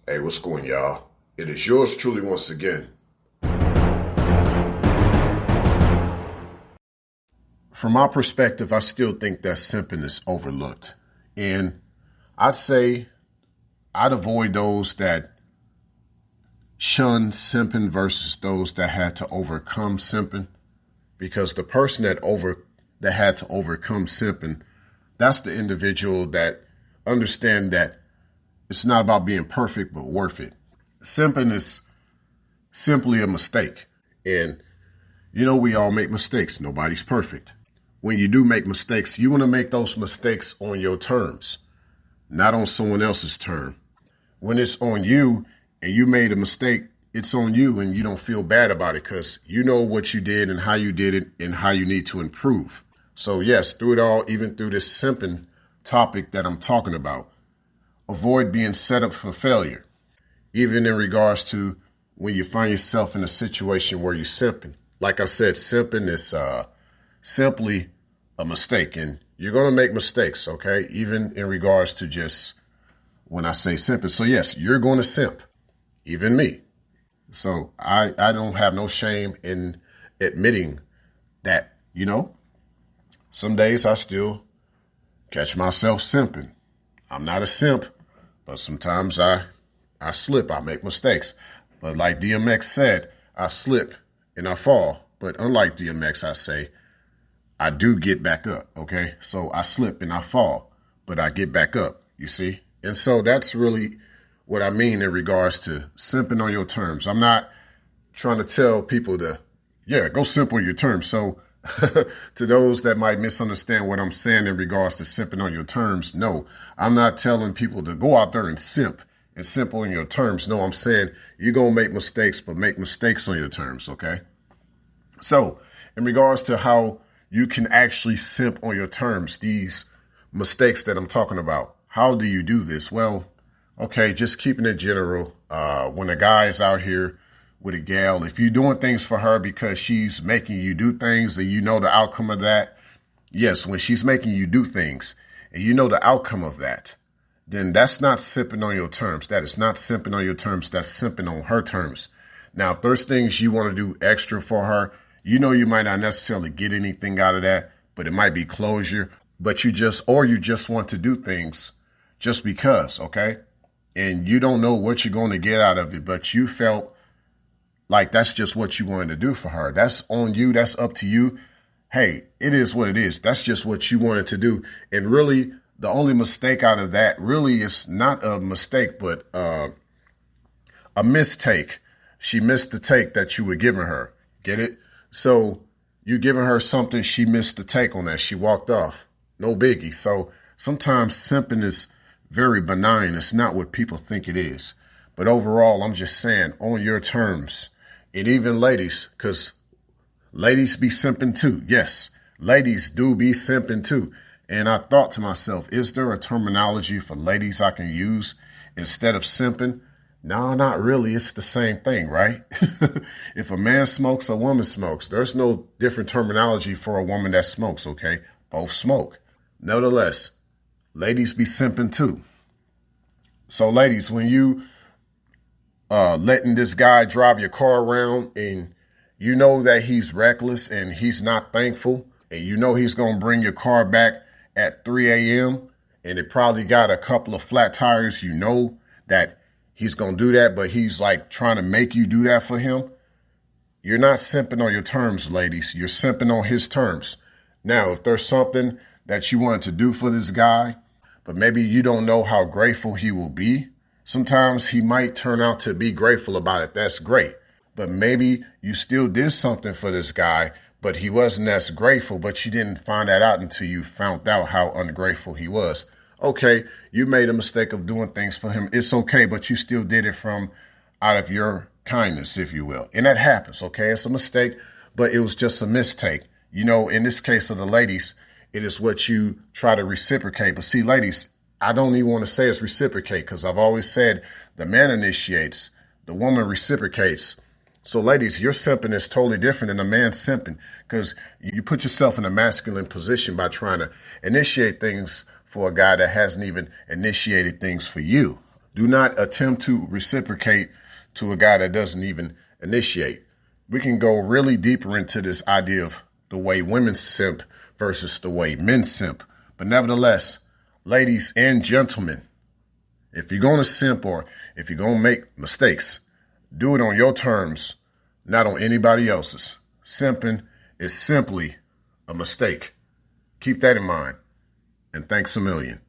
Hey, what's going, y'all? It is yours truly once again. From my perspective, I still think that simping is overlooked. And I'd say I'd avoid those that shun simping versus those that had to overcome simping. Because the person that had to overcome simping, that's the individual that understand that it's not about being perfect, but worth it. Simping is simply a mistake. And we all make mistakes. Nobody's perfect. When you do make mistakes, you want to make those mistakes on your terms, not on someone else's term. When it's on you and you made a mistake, it's on you and you don't feel bad about it because you know what you did and how you did it and how you need to improve. So yes, through it all, even through this simping topic that I'm talking about, avoid being set up for failure, even in regards to when you find yourself in a situation where you're simping. Like I said, simping is simply a mistake, and you're going to make mistakes, okay? Even in regards to just when I say simping. So yes, you're going to simp, even me. So I don't have no shame in admitting that, some days I still catch myself simping. I'm not a simp, but sometimes I slip, I make mistakes. But like DMX said, I slip and I fall. But unlike DMX, I say, I do get back up, okay? So I slip and I fall, but I get back up, you see? And so that's really what I mean in regards to simping on your terms. I'm not trying to tell people to, go simp on your terms. So to those that might misunderstand what I'm saying in regards to simping on your terms, no, I'm not telling people to go out there and simp on your terms. No, I'm saying you're going to make mistakes, but make mistakes on your terms, okay? So in regards to how you can actually simp on your terms, these mistakes that I'm talking about, how do you do this? Well, okay, just keeping it general. When a guy is out here with a gal, if you're doing things for her because she's making you do things and you know the outcome of that, yes, when she's making you do things and you know the outcome of that, then that's not simping on your terms. That is not simping on your terms. That's simping on her terms. Now, if there's things you want to do extra for her, you might not necessarily get anything out of that, but it might be closure, but you just want to do things just because, okay? And you don't know what you're going to get out of it, but you felt like that's just what you wanted to do for her. That's on you. That's up to you. Hey, it is what it is. That's just what you wanted to do. And really, the only mistake out of that really is not a mistake, but a mistake. She missed the take that you were giving her. Get it? So you giving her something, she missed the take on that. She walked off. No biggie. So sometimes simping is very benign. It's not what people think it is. But overall, I'm just saying on your terms. And even ladies, because ladies be simping too. Yes, ladies do be simping too. And I thought to myself, is there a terminology for ladies I can use instead of simping? No, not really. It's the same thing, right? If a man smokes, a woman smokes. There's no different terminology for a woman that smokes, okay? Both smoke. Nevertheless, ladies be simping too. So ladies, when you letting this guy drive your car around and you know that he's reckless and he's not thankful and you know he's going to bring your car back at 3 a.m. and it probably got a couple of flat tires, you know that he's going to do that, but he's like trying to make you do that for him. You're not simping on your terms, ladies. You're simping on his terms. Now, if there's something that you want to do for this guy, but maybe you don't know how grateful he will be, sometimes he might turn out to be grateful about it. That's great. But maybe you still did something for this guy, but he wasn't as grateful, but you didn't find that out until you found out how ungrateful he was. Okay, you made a mistake of doing things for him. It's okay, but you still did it from out of your kindness, if you will. And that happens, okay? It's a mistake, but it was just a mistake. In this case of the ladies, it is what you try to reciprocate. But see, ladies, I don't even want to say it's reciprocate because I've always said the man initiates, the woman reciprocates. So ladies, your simping is totally different than a man simping because you put yourself in a masculine position by trying to initiate things for a guy that hasn't even initiated things for you. Do not attempt to reciprocate to a guy that doesn't even initiate. We can go really deeper into this idea of the way women simp versus the way men simp. But nevertheless, ladies and gentlemen, if you're going to simp or if you're going to make mistakes, do it on your terms, not on anybody else's. Simping is simply a mistake. Keep that in mind. And thanks a million.